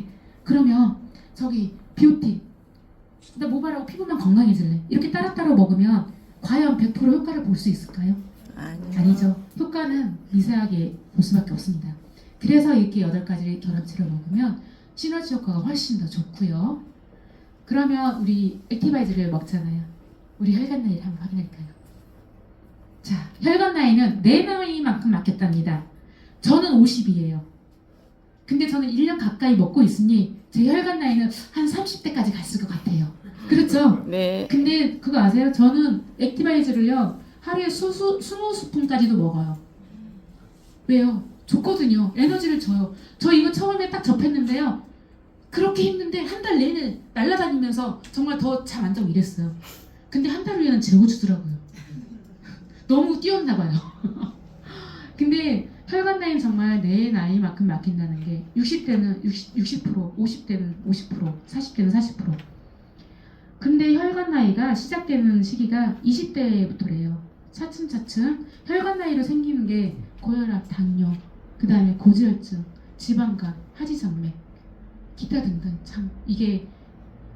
그러면 저기 비오틴 나 모발하고 피부만 건강해질래. 이렇게 따로따로 먹으면 과연 100% 효과를 볼 수 있을까요? 아니죠. 효과는 미세하게 볼 수밖에 없습니다. 그래서 이렇게 8가지 결합체를 먹으면 시너지 효과가 훨씬 더 좋고요. 그러면 우리 액티바이즈를 먹잖아요. 우리 혈관 나이를 한번 확인할까요? 자, 혈관 나이는 내 나이만큼 맞겠답니다. 저는 50이에요. 근데 저는 1년 가까이 먹고 있으니 제 혈관 나이는 한 30대까지 갔을 것 같아요. 그렇죠? 네. 근데 그거 아세요? 저는 액티바이즈를요 하루에 20스푼까지도 먹어요. 왜요? 좋거든요. 에너지를 줘요. 저 이거 처음에 딱 접했는데요. 그렇게 힘든데 한 달 내내 날아다니면서 정말 더 잠 안 자고 이랬어요. 근데 한 달 후에는 재워주더라고요. 너무 뛰었나 봐요. 근데 혈관 나이는 정말 내 나이만큼 맡긴다는 게 60대는 60%, 50대는 50%, 40대는 40%. 근데 혈관 나이가 시작되는 시기가 20대부터래요. 차츰차츰 혈관 나이로 생기는 게 고혈압, 당뇨, 그 다음에 고지혈증, 지방간, 하지정맥, 기타 등등. 참 이게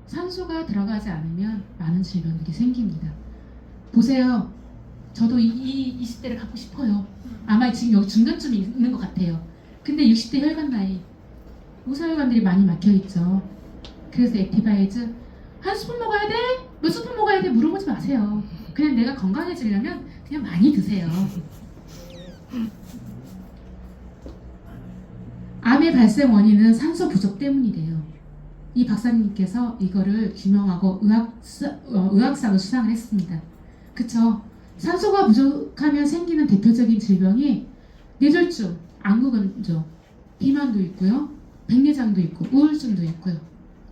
산소가 들어가지 않으면 많은 질병들이 생깁니다. 보세요. 저도 이 20대를 갖고 싶어요. 아마 지금 여기 중간쯤에 있는 것 같아요. 근데 60대 혈관 나이 우사혈관들이 많이 막혀있죠. 그래서 액티바이즈 한 스푼 먹어야 돼? 몇 스푼 먹어야 돼? 물어보지 마세요. 그냥 내가 건강해지려면 그냥 많이 드세요. 암의 발생 원인은 산소 부족 때문이래요. 이 박사님께서 이거를 규명하고 의학상을 수상을 했습니다. 그쵸? 산소가 부족하면 생기는 대표적인 질병이 뇌졸중, 안구건조, 비만도 있고요, 백내장도 있고, 우울증도 있고요.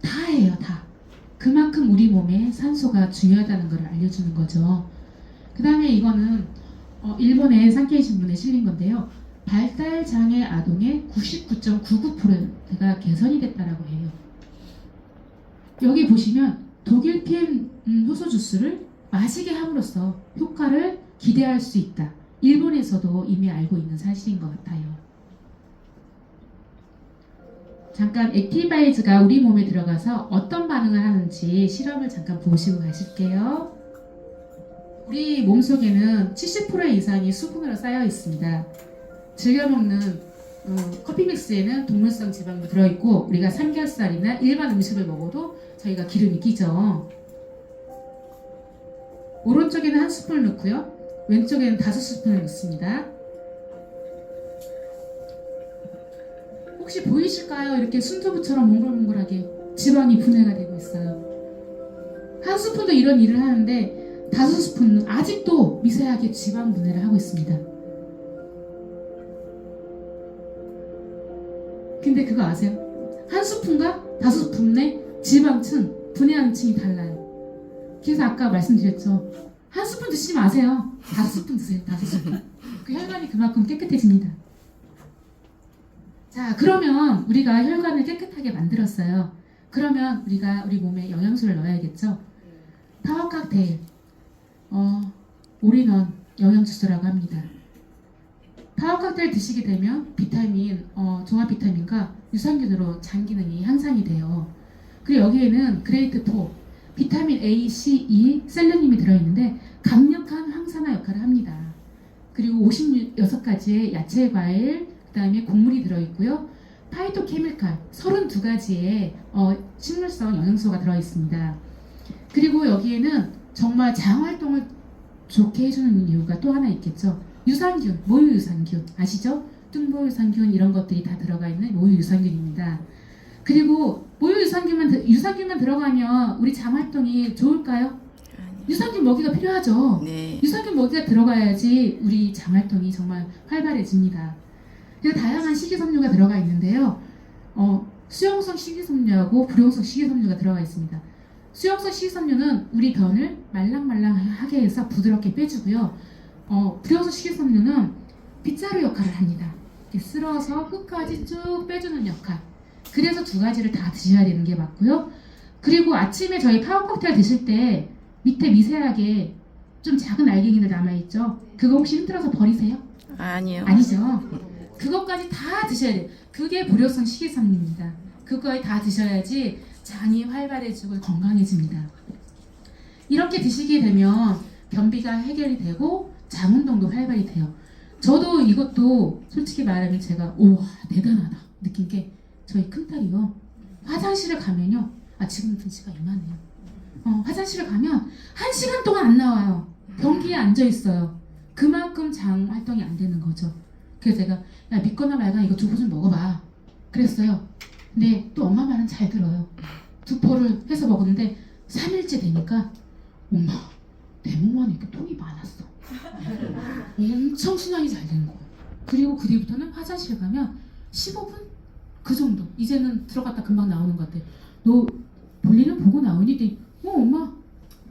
다예요, 다. 그만큼 우리 몸에 산소가 중요하다는 걸 알려주는 거죠. 그 다음에 이거는 일본의 산케이 신문에 실린 건데요. 발달장애 아동의 99.99%가 개선이 됐다라고 해요. 여기 보시면 독일 PM 효소 주스를 마시게 함으로써 효과를 기대할 수 있다. 일본에서도 이미 알고 있는 사실인 것 같아요. 잠깐 액티바이즈가 우리 몸에 들어가서 어떤 반응을 하는지 실험을 잠깐 보시고 가실게요. 우리 몸속에는 70% 이상이 수분으로 쌓여 있습니다. 즐겨 먹는 커피 믹스에는 동물성 지방도 들어있고 우리가 삼겹살이나 일반 음식을 먹어도 저희가 기름이 끼죠. 오른쪽에는 한 스푼을 넣고요. 왼쪽에는 5스푼을 넣습니다. 혹시 보이실까요? 이렇게 순두부처럼 몽글몽글하게 지방이 분해가 되고 있어요. 한 스푼도 이런 일을 하는데 5스푼은 아직도 미세하게 지방 분해를 하고 있습니다. 근데 그거 아세요? 한 스푼과 5스푼의 지방층, 분해하는 층이 달라요. 그래서 아까 말씀드렸죠. 한 스푼 드시지 마세요. 5스푼 드세요. 5스푼. 그 혈관이 그만큼 깨끗해집니다. 자, 그러면 우리가 혈관을 깨끗하게 만들었어요. 그러면 우리가 우리 몸에 영양소를 넣어야겠죠. 파워 칵테일, 올인원 영양주스라고 합니다. 파워 칵테일 드시게 되면 비타민, 종합 비타민과 유산균으로 장 기능이 향상이 돼요. 그리고 여기에는 그레이트 4, 비타민 A, C, E, 셀레늄이 들어있는데 강력한 항산화 역할을 합니다. 그리고 56가지의 야채, 과일, 그 다음에 곡물이 들어있고요. 파이토케미칼 32가지의 식물성 영양소가 들어있습니다. 그리고 여기에는 정말 장 활동을 좋게 해주는 이유가 또 하나 있겠죠. 유산균, 모유 유산균 아시죠? 뚱보 유산균 이런 것들이 다 들어가 있는 모유 유산균입니다. 그리고 모유 유산균만 들어가면 우리 장 활동이 좋을까요? 유산균 먹이가 필요하죠. 네. 유산균 먹이가 들어가야지 우리 장 활동이 정말 활발해집니다. 그래서 다양한 식이섬유가 들어가 있는데요. 수용성 식이섬유하고 불용성 식이섬유가 들어가 있습니다. 수용성 식이섬유는 우리 변을 말랑말랑하게 해서 부드럽게 빼주고요. 불용성 식이섬유는 빗자루 역할을 합니다. 이렇게 쓸어서 끝까지 쭉 빼주는 역할. 그래서 2가지를 다 드셔야 되는 게 맞고요. 그리고 아침에 저희 파워 칵테일 드실 때 밑에 미세하게 좀 작은 알갱이들 남아있죠? 그거 혹시 힘들어서 버리세요? 아니요. 아니죠. 그것까지 다 드셔야 돼요. 그게 불효성 식이섬유입니다. 그거에 다 드셔야지 장이 활발해지고 건강해집니다. 이렇게 드시게 되면 변비가 해결이 되고 장 운동도 활발히 돼요. 저도 이것도 솔직히 말하면 제가 우와 대단하다 느낀 게 저희 큰딸이요. 화장실을 가면요. 지금 등치가 이만해요. 화장실을 가면 1시간 동안 안 나와요. 변기에 앉아 있어요. 그만큼 장 활동이 안 되는 거죠. 그래서 제가 야 믿거나 말거나 이거 두포 좀 먹어봐 그랬어요. 근데 또 엄마 말은 잘 들어요. 두포를 해서 먹었는데 3일째 되니까 엄마 내 몸 안에 이렇게 똥이 많았어. 엄청 순환이 잘 되는 거예요. 그리고 그 뒤부터는 화장실 가면 15분? 그 정도. 이제는 들어갔다 금방 나오는 것 같아. 너 볼일은 보고 나오니? 엄마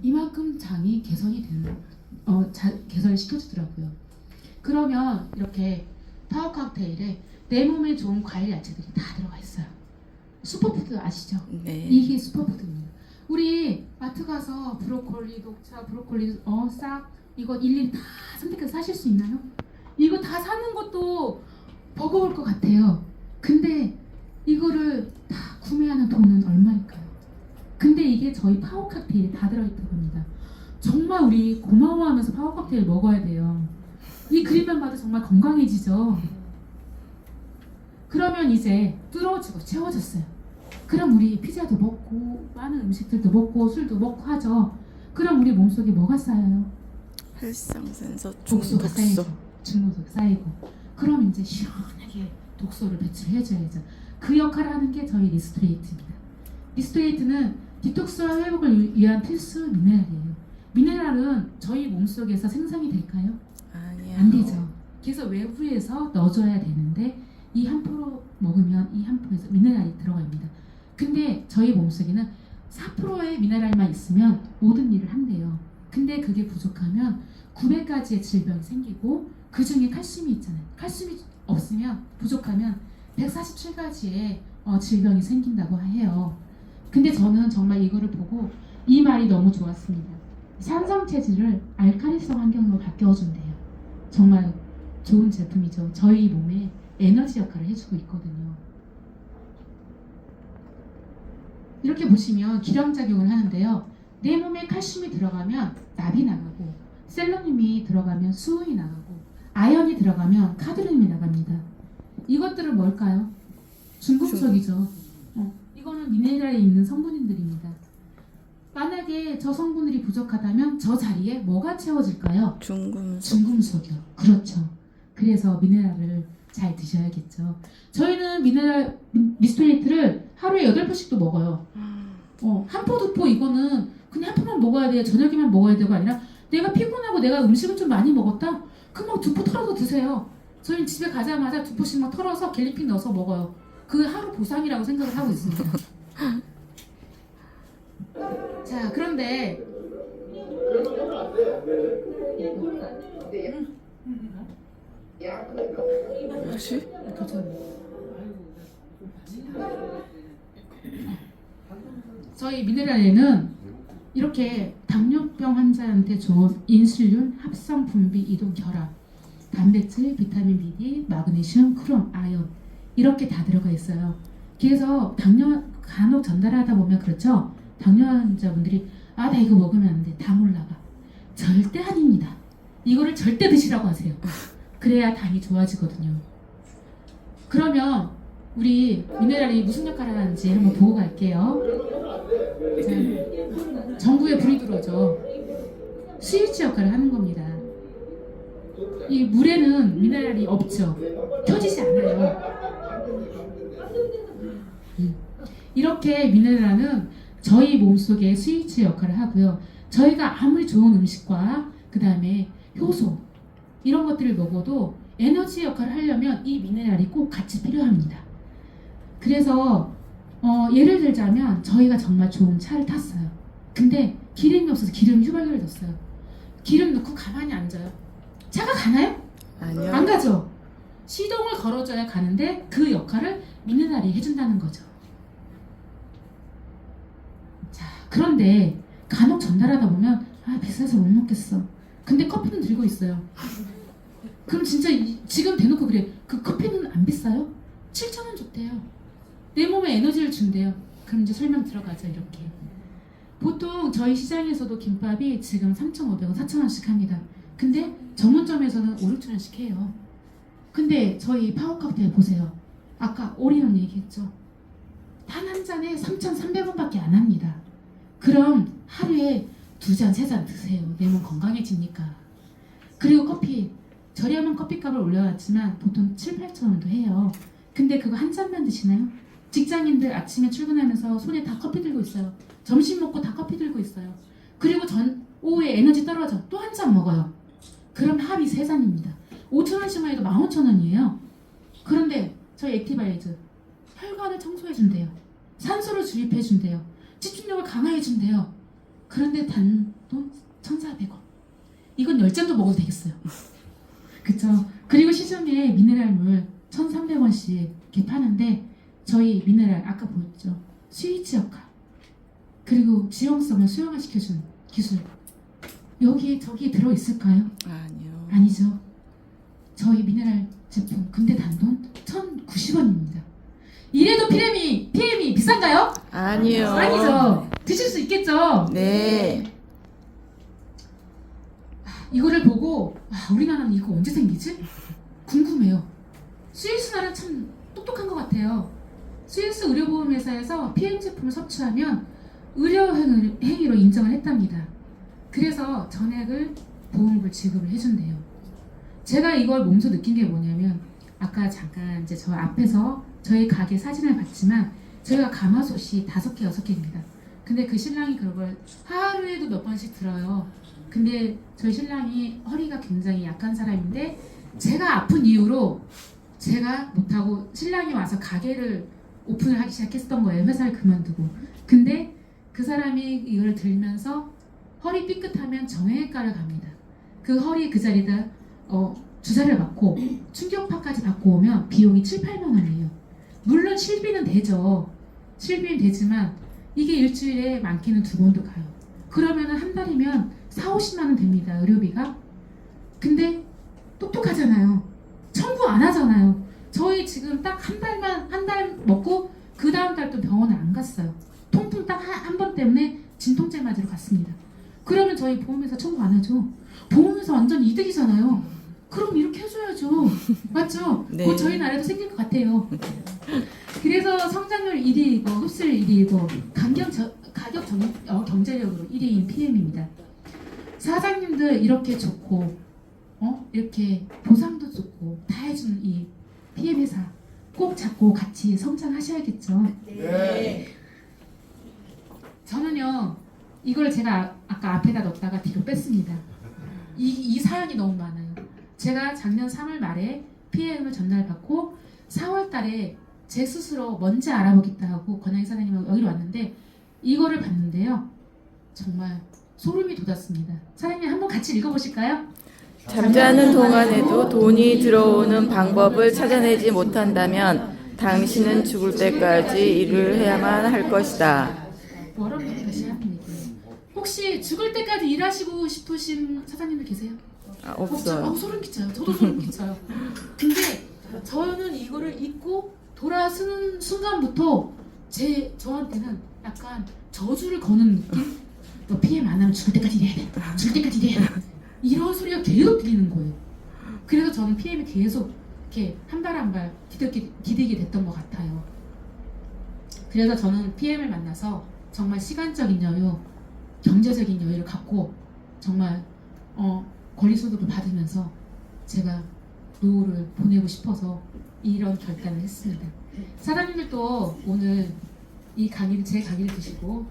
이만큼 장이 개선이 되는 개선을 시켜주더라고요. 그러면 이렇게 파워 칵테일에 내 몸에 좋은 과일 야채들이 다 들어가 있어요. 슈퍼푸드 아시죠? 네. 이게 슈퍼푸드입니다. 우리 마트 가서 브로콜리, 녹차, 브로콜리 싹 이거 일일이 다 선택해서 사실 수 있나요? 이거 다 사는 것도 버거울 것 같아요. 근데 이거를 다 구매하는 돈은 얼마일까요? 근데 이게 저희 파워 칵테일에 다 들어있다고 합니다. 정말 우리 고마워하면서 파워 칵테일 먹어야 돼요. 이 그림만 봐도 정말 건강해지죠. 그러면 이제 뚫어지고 채워졌어요. 그럼 우리 피자도 먹고 많은 음식들도 먹고 술도 먹고 하죠. 그럼 우리 몸속에 뭐가 쌓여요? 활성산소 독소가 중독소. 쌓이고 중독소가 쌓이고 그럼 이제 시원하게 독소를 배출해줘야죠. 그 역할을 하는 게 저희 리스토레이트입니다. 리스토레이트는 디톡스와 회복을 위한 필수 미네랄이에요. 미네랄은 저희 몸속에서 생성이 될까요? 아니요. 안 되죠. 그래서 외부에서 넣어줘야 되는데 이 한 포로 먹으면 이 한 포에서 미네랄이 들어갑니다. 근데 저희 몸속에는 4%의 미네랄만 있으면 모든 일을 한대요. 근데 그게 부족하면 900가지의 질병이 생기고 그 중에 칼슘이 있잖아요. 칼슘이 없으면 부족하면 147가지의 질병이 생긴다고 해요. 근데 저는 정말 이거를 보고 이 말이 너무 좋았습니다. 산성 체질을 알칼리성 환경으로 바뀌어준대요. 정말 좋은 제품이죠. 저희 몸에 에너지 역할을 해주고 있거든요. 이렇게 보시면 기량작용을 하는데요. 내 몸에 칼슘이 들어가면 납이 나가고 셀레늄이 들어가면 수은이 나가고 아연이 들어가면 카드뮴이 나갑니다. 이것들은 뭘까요? 중금속이죠. 이거는 미네랄에 있는 성분들입니다. 만약에 저 성분들이 부족하다면 저 자리에 뭐가 채워질까요? 중금속. 중금속이요. 그렇죠. 그래서 미네랄을 잘 드셔야겠죠. 저희는 미네랄 리스토레이트를 하루에 8포씩도 먹어요. 한 포, 두 포 이거는 그냥 한 포만 먹어야 돼요. 저녁에만 먹어야 되고 아니라 내가 피곤하고 내가 음식을 좀 많이 먹었다? 그럼 막 2포 털어서 드세요. 저희는 집에 가자마자 2포씩 막 털어서 갤리핀 넣어서 먹어요. 그 하루 보상이라고 생각을 하고 있습니다. 자, 그런데 뭐지? 저희 미네랄에는 이렇게 당뇨병 환자한테 좋은 인슐린, 합성 분비 이동 결합, 단백질, 비타민 B, 마그네슘, 크롬, 아연 이렇게 다 들어가 있어요. 그래서 당뇨 간혹 전달하다 보면 그렇죠. 당뇨 환자분들이 나 이거 먹으면 안 돼. 당 올라가. 절대 아닙니다. 이거를 절대 드시라고 하세요. 그래야 당이 좋아지거든요. 그러면 우리 미네랄이 무슨 역할을 하는지 한번 보고 갈게요. 자, 전구에 불이 들어오죠. 스위치 역할을 하는 겁니다. 이 물에는 미네랄이 없죠. 켜지지 않아요. 이렇게 미네랄은 저희 몸속에 스위치 역할을 하고요. 저희가 아무리 좋은 음식과 그 다음에 효소 이런 것들을 먹어도 에너지 역할을 하려면 이 미네랄이 꼭 같이 필요합니다. 그래서 예를 들자면 저희가 정말 좋은 차를 탔어요. 근데 기름이 없어서 기름 휘발유를 넣었어요. 기름 넣고 가만히 앉아요. 차가 가나요? 아니요. 안 가죠. 시동을 걸어줘야 가는데 그 역할을 미네랄이 해준다는 거죠. 자, 그런데 간혹 전달하다 보면 비싸서 못 먹겠어. 근데 커피는 들고 있어요. 그럼 진짜 지금 대놓고 그래. 그 커피는 안 비싸요? 7,000원 줬대요. 내 몸에 에너지를 준대요. 그럼 이제 설명 들어가죠. 이렇게. 보통 저희 시장에서도 김밥이 지금 3,500원, 4,000원씩 합니다. 근데 전문점에서는 5, 6,000원씩 해요. 근데 저희 파워컵들 보세요. 아까 올인원 얘기했죠. 단 한 잔에 3,300원밖에 안 합니다. 그럼 하루에 2잔, 3잔 드세요. 내 몸 건강해지니까. 그리고 커피, 저렴한 커피값을 올려놨지만 보통 7, 8,000원도 해요. 근데 그거 한 잔만 드시나요? 직장인들 아침에 출근하면서 손에 다 커피 들고 있어요. 점심 먹고 다 커피 들고 있어요. 그리고 오후에 에너지 떨어져 또 한 잔 먹어요. 그럼 합이 3잔입니다. 5,000원씩만 해도 15,000원이에요. 그런데 저희 액티바이즈 혈관을 청소해준대요. 산소를 주입해준대요. 집중력을 강화해준대요. 그런데 단돈 1,400원. 이건 10잔도 먹어도 되겠어요. 그쵸? 그리고 시중에 미네랄물 1,300원씩 이렇게 파는데 저희 미네랄 아까 보였죠? 스위치 역할 그리고 지용성을 수용화시켜주는 기술 여기에 저기 들어있을까요? 아니요. 아니죠. 저희 미네랄 제품 근데 단돈 1,090원입니다. 이래도 PM이 비싼가요? 아니요. 아니죠. 드실 수 있겠죠? 네. 이거를 보고 우리나라는 이거 언제 생기지? 궁금해요. 스위스 나라 참 똑똑한 것 같아요. 스위스 의료보험회사에서 PM 제품을 섭취하면 의료행위로 인정을 했답니다. 그래서 전액을 보험금을 지급을 해준대요. 제가 이걸 몸소 느낀 게 뭐냐면 아까 잠깐 이제 저 앞에서 저희 가게 사진을 봤지만 저희가 가마솥이 5개, 6개입니다. 근데 그 신랑이 그걸 하루에도 몇 번씩 들어요. 근데 저희 신랑이 허리가 굉장히 약한 사람인데 제가 아픈 이유로 제가 못하고 신랑이 와서 가게를 오픈을 하기 시작했던 거예요. 회사를 그만두고. 근데 그 사람이 이걸 들면서 허리 삐끗하면 정형외과를 갑니다. 그 허리 그 자리에다 주사를 맞고 충격파까지 받고 오면 비용이 7, 8만 원이에요. 물론 실비는 되죠. 실비는 되지만 이게 일주일에 많게는 2번도 가요. 그러면은 한 달이면 4, 50만 원 됩니다. 의료비가. 근데 똑똑하잖아요. 청구 안 하잖아요. 저희 지금 딱 한 달 먹고 그 다음 달 또 병원을 안 갔어요. 통풍 딱 한 번 때문에 진통제 맞으러 갔습니다. 그러면 저희 보험회사 청구 안 하죠. 보험회사 완전 이득이잖아요. 그럼 이렇게 해줘야죠. 맞죠? 네. 곧 저희 나라도 생길 것 같아요. 그래서 성장률 1위이고 흡수율 1위이고 가격 경제력으로 1위인 PM입니다. 사장님들 이렇게 좋고 이렇게 보상도 좋고 다 해주는 이 PM 회사 꼭 잡고 같이 성장하셔야겠죠. 네. 저는요 이걸 제가 아까 앞에다 넣었다가 뒤로 뺐습니다. 이 사연이 너무 많아요. 제가 작년 3월 말에 PM을 전달받고 4월 달에 제 스스로 뭔지 알아보겠다 하고 권양희 사장님하고 여기로 왔는데 이거를 봤는데요. 정말 소름이 돋았습니다. 사장님 한번 같이 읽어보실까요? 잠자는 동안에도 돈이 들어오는 방법을 찾아내지 못한다면 당신은 죽을 때까지 일을 해야만 할 것이다. 워런 다시 하는 얘기예요. 혹시 죽을 때까지 일하시고 싶으신 사장님들 계세요? 없어요. 소름 끼쳐요. 저도 소름 끼쳐요. 근데 저는 이거를 잊고 돌아서는 순간부터 저한테는 약간 저주를 거는 느낌? 너 PM 안 하면 죽을 때까지 일해야 돼. 죽을 때까지 일해야 돼. 이런 소리가 계속 들리는 거예요. 그래서 저는 PM이 계속 이렇게 한 발 한 발 디디게 됐던 것 같아요. 그래서 저는 PM을 만나서 정말 시간적인 여유, 경제적인 여유를 갖고 정말 권리소득을 받으면서 제가 노후를 보내고 싶어서 이런 결단을 했습니다. 사장님들도 오늘 제 강의를 드시고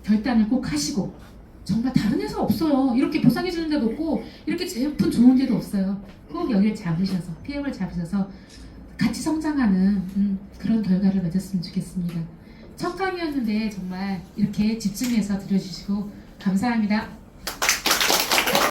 결단을 꼭 하시고 정말 다른 회사 없어요. 이렇게 보상해 주는 데도 없고 이렇게 제품 좋은 데도 없어요. 꼭 여기를 잡으셔서 PM을 잡으셔서 같이 성장하는 그런 결과를 맺었으면 좋겠습니다. 첫 강의였는데 정말 이렇게 집중해서 들어주시고 감사합니다.